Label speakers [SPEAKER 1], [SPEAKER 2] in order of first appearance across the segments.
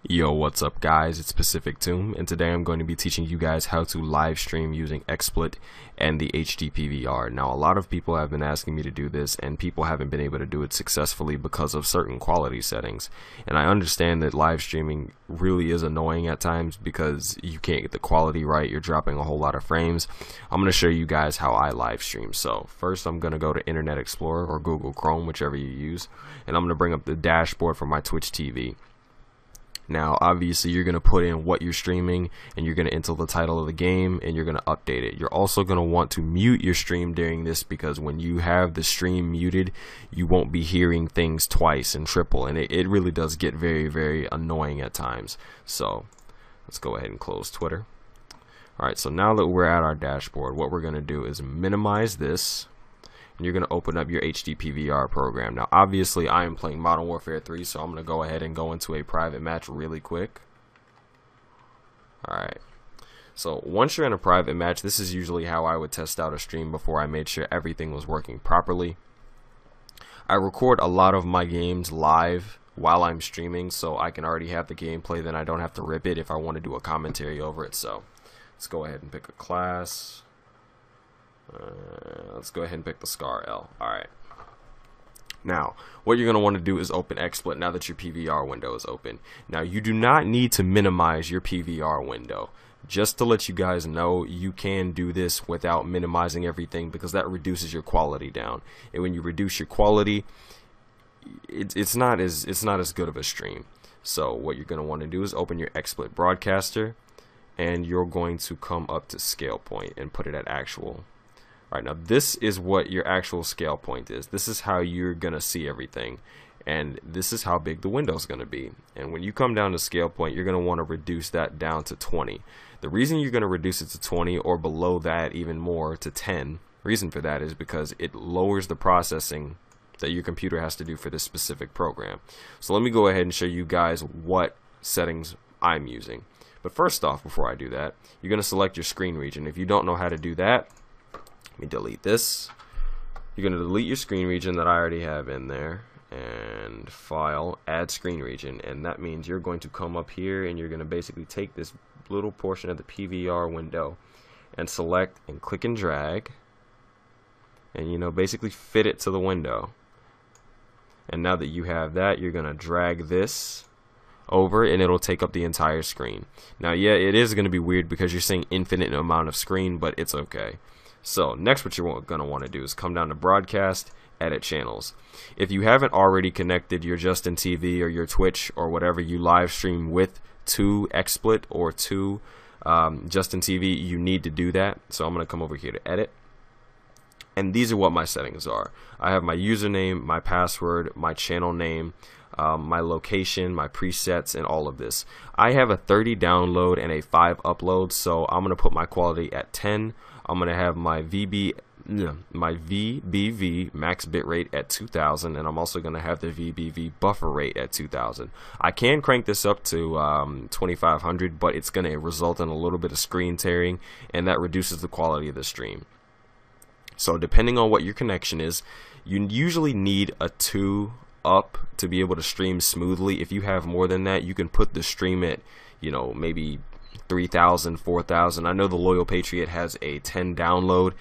[SPEAKER 1] Yo, what's up guys, it's Pacific Tomb, and today I'm going to be teaching you guys how to live stream using XSplit and the HD PVR. Now, a lot of people have been asking me to do this, and people haven't been able to do it successfully because of certain quality settings. And I understand that live streaming really is annoying at times because you can't get the quality right, you're dropping a whole lot of frames. I'm going to show you guys how I live stream. So first I'm going to go to Internet Explorer or Google Chrome, whichever you use, and I'm going to bring up the dashboard for my Twitch TV. Now, obviously, you're going to put in what you're streaming, and you're going to enter the title of the game, and you're going to update it. You're also going to want to mute your stream during this, because when you have the stream muted, you won't be hearing things twice and triple, and it really does get very, very annoying at times. So, let's go ahead and close Twitter. Alright, so now that we're at our dashboard, what we're going to do is minimize this. And you're going to open up your HD PVR program. Now, obviously, I am playing Modern Warfare 3, so I'm going to go ahead and go into a private match really quick. Alright, so once you're in a private match, this is usually how I would test out a stream before I made sure everything was working properly. I record a lot of my games live while I'm streaming, so I can already have the gameplay, then I don't have to rip it if I want to do a commentary over it. So let's go ahead and pick a class. Let's go ahead and pick the Scar L. Alright. Now, what you're going to want to do is open XSplit now that your PVR window is open. Now, you do not need to minimize your PVR window. Just to let you guys know, you can do this without minimizing everything, because that reduces your quality down. And when you reduce your quality, it's not as good of a stream. So what you're going to want to do is open your XSplit broadcaster, and you're going to come up to scale point and put it at actual. Alright, now this is what your actual scale point is. This is how you're going to see everything. And this is how big the window is going to be. And when you come down to scale point, you're going to want to reduce that down to 20. The reason you're going to reduce it to 20 or below that even more to 10, reason for that is because it lowers the processing that your computer has to do for this specific program. So let me go ahead and show you guys what settings I'm using. But first off, before I do that, you're going to select your screen region. If you don't know how to do that, let me delete this. You're going to delete your screen region that I already have in there, and file, add screen region, and that means you're going to come up here and you're going to basically take this little portion of the PVR window and select and click and drag, and basically fit it to the window. And now that you have that, you're going to drag this over and it'll take up the entire screen. Now, yeah, it is going to be weird because you're seeing infinite amount of screen, but it's okay. So next, what you're going to want to do is come down to broadcast, edit channels. If you haven't already connected your Justin TV or your Twitch or whatever you live stream with to XSplit or to Justin TV, you need to do that. So I'm going to come over here to edit. And these are what my settings are. I have my username, my password, my channel name, my location, my presets, and all of this. I have a 30 download and a 5 upload, so I'm going to put my quality at 10. I'm going to have my VBV max bitrate at 2000, and I'm also going to have the VBV buffer rate at 2000. I can crank this up to 2500, but it's going to result in a little bit of screen tearing, and that reduces the quality of the stream. So depending on what your connection is, you usually need a 2 up to be able to stream smoothly. If you have more than that, you can put the stream at, maybe 3,000, 4,000. I know the Loyal Patriot has a 10 download.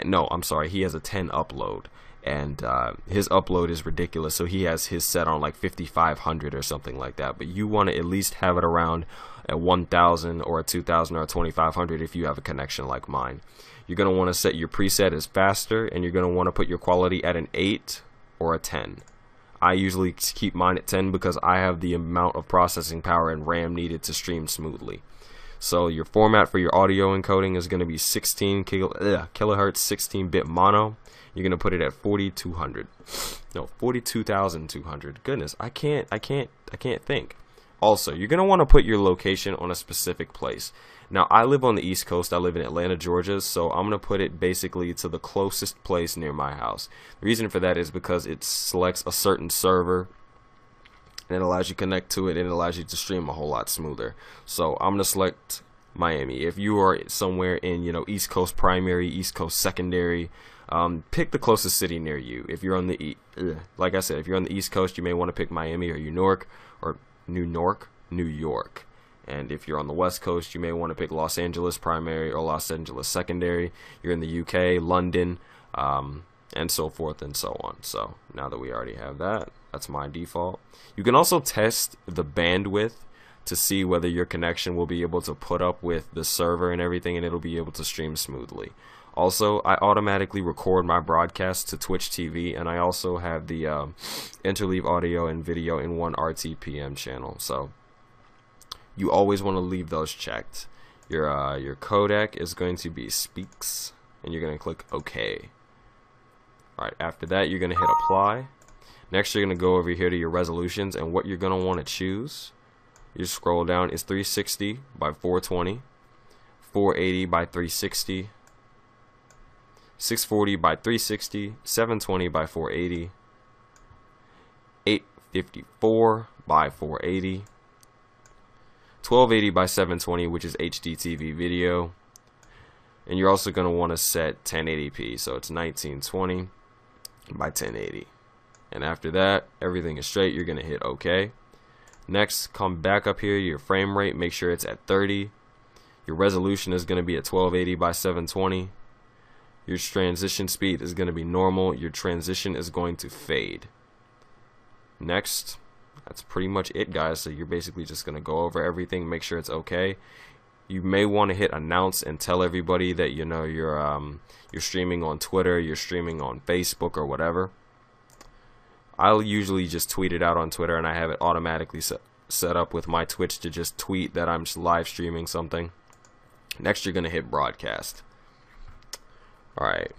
[SPEAKER 1] No, I'm sorry, he has a 10 upload, and his upload is ridiculous, so he has his set on like 5,500 or something like that. But you want to at least have it around a 1,000 or a 2,000 or a 2,500 if you have a connection like mine. You're going to want to set your preset as faster, and you're going to want to put your quality at an 8 or a 10. I usually keep mine at 10 because I have the amount of processing power and RAM needed to stream smoothly. So your format for your audio encoding is going to be 16 kilohertz, 16-bit mono. You're going to put it at 4200. No, 42,200. Goodness, I can't think. Also, you're going to want to put your location on a specific place. Now, I live on the East Coast. I live in Atlanta, Georgia, so I'm going to put it basically to the closest place near my house. The reason for that is because it selects a certain server, and it allows you to connect to it, and it allows you to stream a whole lot smoother. So I'm going to select Miami. If you are somewhere in, East Coast primary, East Coast secondary, pick the closest city near you. If you're on the, like I said, if you're on the East Coast, you may want to pick Miami or New York, New York. And if you're on the West Coast, you may want to pick Los Angeles primary or Los Angeles secondary. You're in the UK, London, and so forth and so on. So now that we already have that, that's my default. You can also test the bandwidth to see whether your connection will be able to put up with the server and everything, and it'll be able to stream smoothly. Also, I automatically record my broadcast to Twitch TV, and I also have the interleave audio and video in one RTPM channel. So you always want to leave those checked. Your codec is going to be speaks, and you're going to click OK. Alright, after that, you're going to hit apply. Next, you're going to go over here to your resolutions, and what you're going to want to choose, you scroll down, is 360 by 420, 480 by 360, 640 by 360, 720 by 480, 854 by 480, 1280 by 720, which is HDTV video, and you're also going to want to set 1080p, so it's 1920 by 1080. And after that, everything is straight. You're going to hit OK. Next, come back up here, your frame rate, make sure it's at 30. Your resolution is going to be at 1280 by 720. Your transition speed is going to be normal. Your transition is going to fade. Next, that's pretty much it, guys. So you're basically just going to go over everything, make sure it's okay. You may want to hit announce and tell everybody that you know you're streaming on Twitter, you're streaming on Facebook or whatever. I'll usually just tweet it out on Twitter, and I have it automatically set up with my Twitch to just tweet that I'm live streaming something. Next, you're going to hit broadcast. Alright,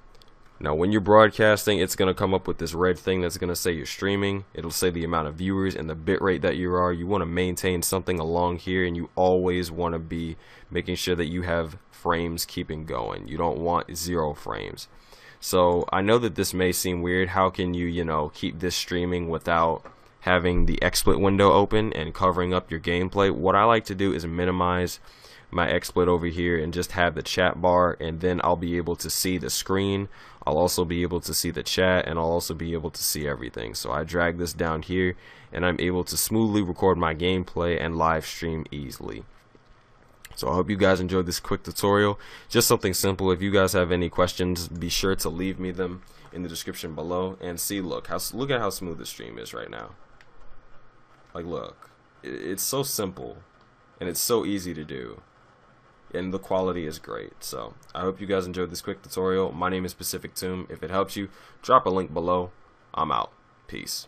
[SPEAKER 1] now when you're broadcasting, it's going to come up with this red thing that's going to say you're streaming. It'll say the amount of viewers and the bitrate that you are. You want to maintain something along here, and you always want to be making sure that you have frames keeping going. You don't want 0 frames. So I know that this may seem weird. How can you, keep this streaming without having the XSplit window open and covering up your gameplay? What I like to do is minimize my XSplit over here and just have the chat bar, and then I'll be able to see the screen. I'll also be able to see the chat, and I'll also be able to see everything. So I drag this down here, and I'm able to smoothly record my gameplay and live stream easily. So I hope you guys enjoyed this quick tutorial. Just something simple. If you guys have any questions, be sure to leave me them in the description below. And see, look at how smooth the stream is right now. Like, look, it's so simple, and it's so easy to do, and the quality is great. So I hope you guys enjoyed this quick tutorial. My name is Pacific Tomb. If it helps you, drop a link below. I'm out. Peace.